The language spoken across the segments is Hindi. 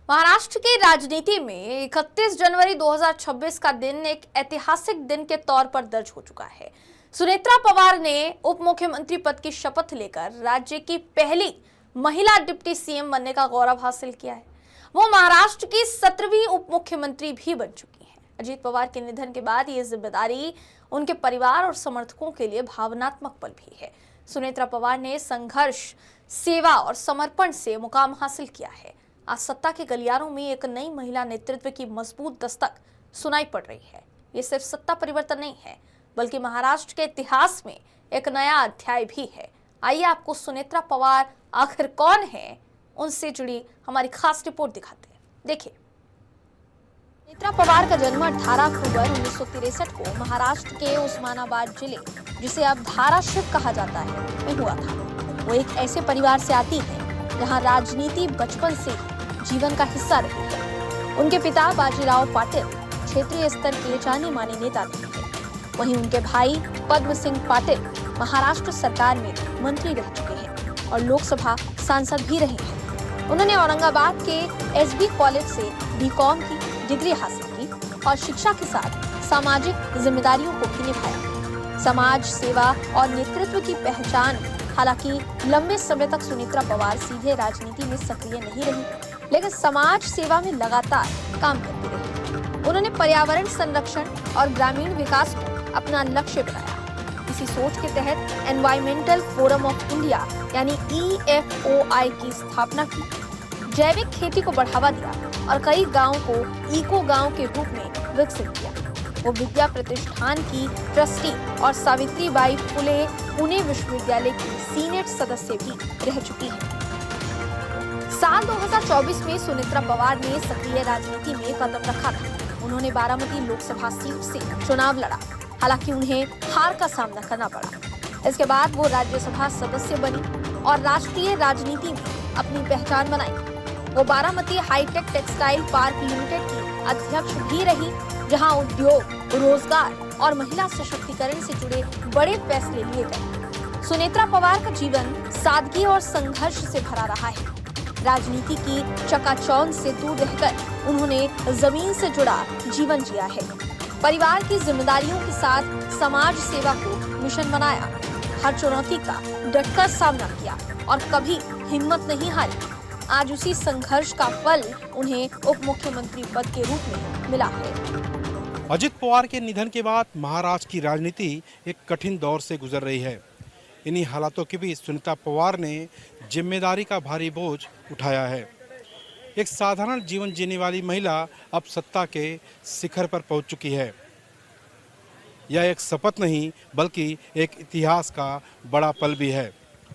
महाराष्ट्र की राजनीति में 31 जनवरी 2026 का दिन एक ऐतिहासिक दिन के तौर पर दर्ज हो चुका है। सुनेत्रा पवार ने उप मुख्यमंत्री पद की शपथ लेकर राज्य की पहली महिला डिप्टी सीएम बनने का गौरव हासिल किया है। वो महाराष्ट्र की 17वीं उप मुख्यमंत्री भी बन चुकी हैं। अजीत पवार के निधन के बाद ये जिम्मेदारी उनके परिवार और समर्थकों के लिए भावनात्मक पल भी है। सुनेत्रा पवार ने संघर्ष, सेवा और समर्पण से मुकाम हासिल किया है। आज सत्ता के गलियारों में एक नई महिला नेतृत्व की मजबूत दस्तक सुनाई पड़ रही है। ये सिर्फ सत्ता परिवर्तन नहीं है, बल्कि महाराष्ट्र के इतिहास में एक नया अध्याय भी है। आइए आपको सुनेत्रा पवार आखिर कौन है, उनसे जुड़ी हमारी खास रिपोर्ट दिखाते हैं। देखिए, सुनेत्रा पवार का जन्म 18 अक्टूबर 1963 को महाराष्ट्र के उस्मानाबाद जिले, जिसे अब धाराशिव कहा जाता है, में हुआ था। वो एक ऐसे परिवार से आती है जहां राजनीति बचपन से जीवन का हिस्सा रही है। उनके पिता बाजीराव पाटिल क्षेत्रीय स्तर के जाने माने नेता रहे हैं। वहीं उनके भाई पद्म सिंह पाटिल महाराष्ट्र सरकार में मंत्री रह चुके हैं और लोकसभा सांसद भी रहे हैं। उन्होंने औरंगाबाद के एसबी कॉलेज से बीकॉम की डिग्री हासिल की और शिक्षा के साथ सामाजिक जिम्मेदारियों को भी निभाया। समाज सेवा और नेतृत्व की पहचान। हालांकि लंबे समय तक सुनेत्रा पवार सीधे राजनीति में सक्रिय नहीं रही, लेकिन समाज सेवा में लगातार काम करती रही। उन्होंने पर्यावरण संरक्षण और ग्रामीण विकास को अपना लक्ष्य बनाया। इसी सोच के तहत एनवायरमेंटल फोरम ऑफ इंडिया यानी EFOI की स्थापना की, जैविक खेती को बढ़ावा दिया और कई गाँव को इको गाँव के रूप में विकसित किया। वो विद्या प्रतिष्ठान की ट्रस्टी और सावित्रीबाई फुले पुणे विश्वविद्यालय की सीनेट सदस्य भी रह चुकी हैं। साल 2024 में सुनेत्रा पवार ने सक्रिय राजनीति में कदम रखा था। उन्होंने बारामती लोकसभा सीट से चुनाव लड़ा, हालांकि उन्हें हार का सामना करना पड़ा। इसके बाद वो राज्यसभा सदस्य बनी और राष्ट्रीय राजनीति में अपनी पहचान बनाई। वो Baramati hitech textile park limited की अध्यक्ष भी रही, जहां उद्योग, रोजगार और महिला सशक्तिकरण से जुड़े बड़े फैसले लिए गए। सुनेत्रा पवार का जीवन सादगी और संघर्ष से भरा रहा है। राजनीति की चकाचौंध से दूर रहकर उन्होंने जमीन से जुड़ा जीवन जिया है। परिवार की जिम्मेदारियों के साथ समाज सेवा को मिशन बनाया। हर चुनौती का डटकर सामना किया और कभी हिम्मत नहीं हारी। आज उसी संघर्ष का फल उन्हें उप मुख्यमंत्री पद के रूप में मिला है। अजित पवार के निधन के बाद महाराष्ट्र की राजनीति एक कठिन दौर से गुजर रही है। इन्हीं हालातों के बीच सुनीता पवार ने जिम्मेदारी का भारी बोझ उठाया है। एक साधारण जीवन जीने वाली महिला अब सत्ता के शिखर पर पहुंच चुकी है। यह एक शपथ नहीं, बल्कि एक इतिहास का बड़ा पल भी है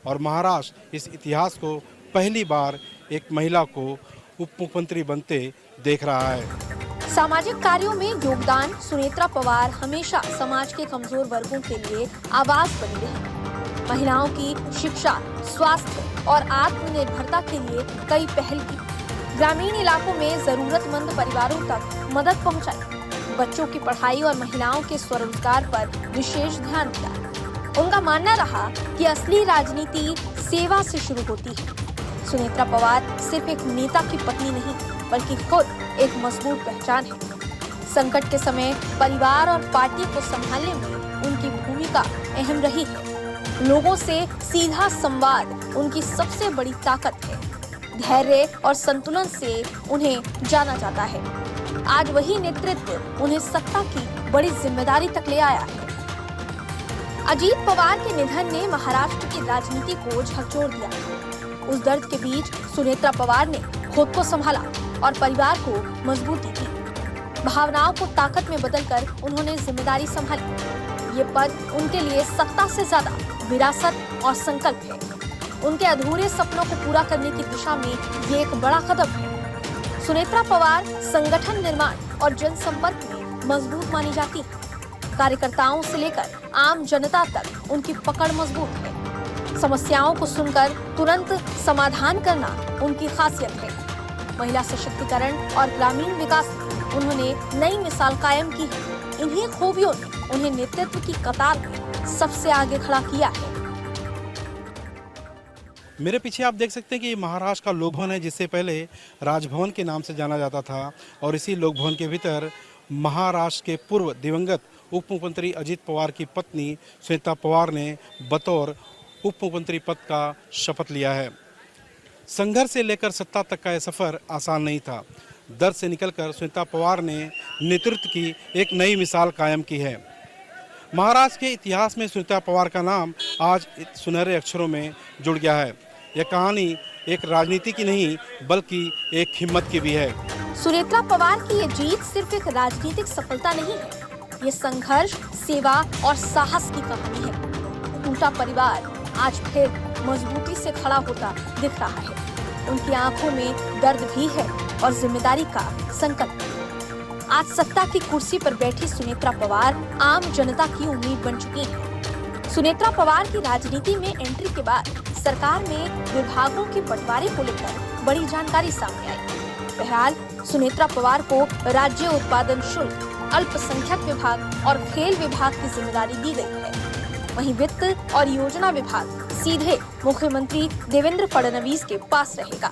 और महाराष्ट्र इस इतिहास को पहली बार एक महिला को उप मुख्यमंत्री बनते देख रहा है। सामाजिक कार्यों में योगदान। सुनेत्रा पवार हमेशा समाज के कमजोर वर्गों के लिए आवाज बनी रही। महिलाओं की शिक्षा, स्वास्थ्य और आत्मनिर्भरता के लिए कई पहल की। ग्रामीण इलाकों में जरूरतमंद परिवारों तक मदद पहुंचाई। बच्चों की पढ़ाई और महिलाओं के स्वरोजगार पर विशेष ध्यान दिया। उनका मानना रहा कि असली राजनीति सेवा से शुरू होती है। सुनेत्रा पवार सिर्फ एक नेता की पत्नी नहीं, बल्कि खुद एक मजबूत पहचान है। संकट के समय परिवार और पार्टी को संभालने में उनकी भूमिका अहम रही है। लोगों से सीधा संवाद उनकी सबसे बड़ी ताकत है। धैर्य और संतुलन से उन्हें जाना जाता है। आज वही नेतृत्व उन्हें सत्ता की बड़ी जिम्मेदारी तक ले आया है। अजीत पवार के निधन ने महाराष्ट्र की राजनीति को झकझोर दिया। उस दर्द के बीच सुनेत्रा पवार ने खुद को संभाला और परिवार को मजबूती दी। भावनाओं को ताकत में बदलकर उन्होंने जिम्मेदारी संभाली। ये पद उनके लिए सत्ता से ज्यादा विरासत और संकल्प है। उनके अधूरे सपनों को पूरा करने की दिशा में ये एक बड़ा कदम है। सुनेत्रा पवार संगठन निर्माण और जनसंपर्क में मजबूत मानी जाती है। कार्यकर्ताओं से लेकर आम जनता तक उनकी पकड़ मजबूत है। समस्याओं को सुनकर तुरंत समाधान करना उनकी खासियत है। महिला सशक्तिकरण और ग्रामीण विकास में उन्होंने नई मिसाल कायम की है। इन्हीं खूबियों ने उन्हें नेतृत्व की कतार में सबसे आगे खड़ा किया है। मेरे पीछे आप देख सकते हैं कि ये महाराष्ट्र का लोक भवन है, जिससे पहले राजभवन के नाम से जाना जाता था। और इसी लोक भवन के भीतर महाराष्ट्र के पूर्व दिवंगत उप मुख्यमंत्री अजित पवार की पत्नी सुनीता पवार ने बतौर उप मुख्यमंत्री पद का शपथ लिया है। संघर्ष से लेकर सत्ता तक का यह सफर आसान नहीं था। दर्द से निकलकर सुनीता पवार ने नेतृत्व की एक नई मिसाल कायम की है। महाराष्ट्र के इतिहास में सुनीता पवार का नाम आज सुनहरे अक्षरों में जुड़ गया है। यह कहानी एक राजनीति की नहीं बल्कि एक हिम्मत की भी है। सुनेत्रा पवार की ये जीत सिर्फ एक राजनीतिक सफलता नहीं है, ये संघर्ष, सेवा और साहस की कहानी है। टूटा परिवार आज फिर मजबूती से खड़ा होता दिख रहा है। उनकी आंखों में दर्द भी है और जिम्मेदारी का संकल्प भी। आज सत्ता की कुर्सी पर बैठी सुनेत्रा पवार आम जनता की उम्मीद बन चुकी है। सुनेत्रा पवार की राजनीति में एंट्री के बाद सरकार में विभागों के बंटवारे को लेकर बड़ी जानकारी सामने आई। बहरहाल सुनेत्रा पवार को राज्य उत्पादन शुल्क, अल्पसंख्यक विभाग और खेल विभाग की जिम्मेदारी दी गई है। वहीं वित्त और योजना विभाग सीधे मुख्यमंत्री देवेंद्र फडणवीस के पास रहेगा।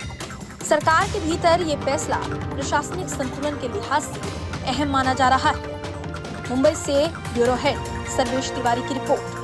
सरकार के भीतर ये फैसला प्रशासनिक संतुलन के लिहाज से अहम माना जा रहा है। मुंबई से ब्यूरो हेड सर्वेश तिवारी की रिपोर्ट।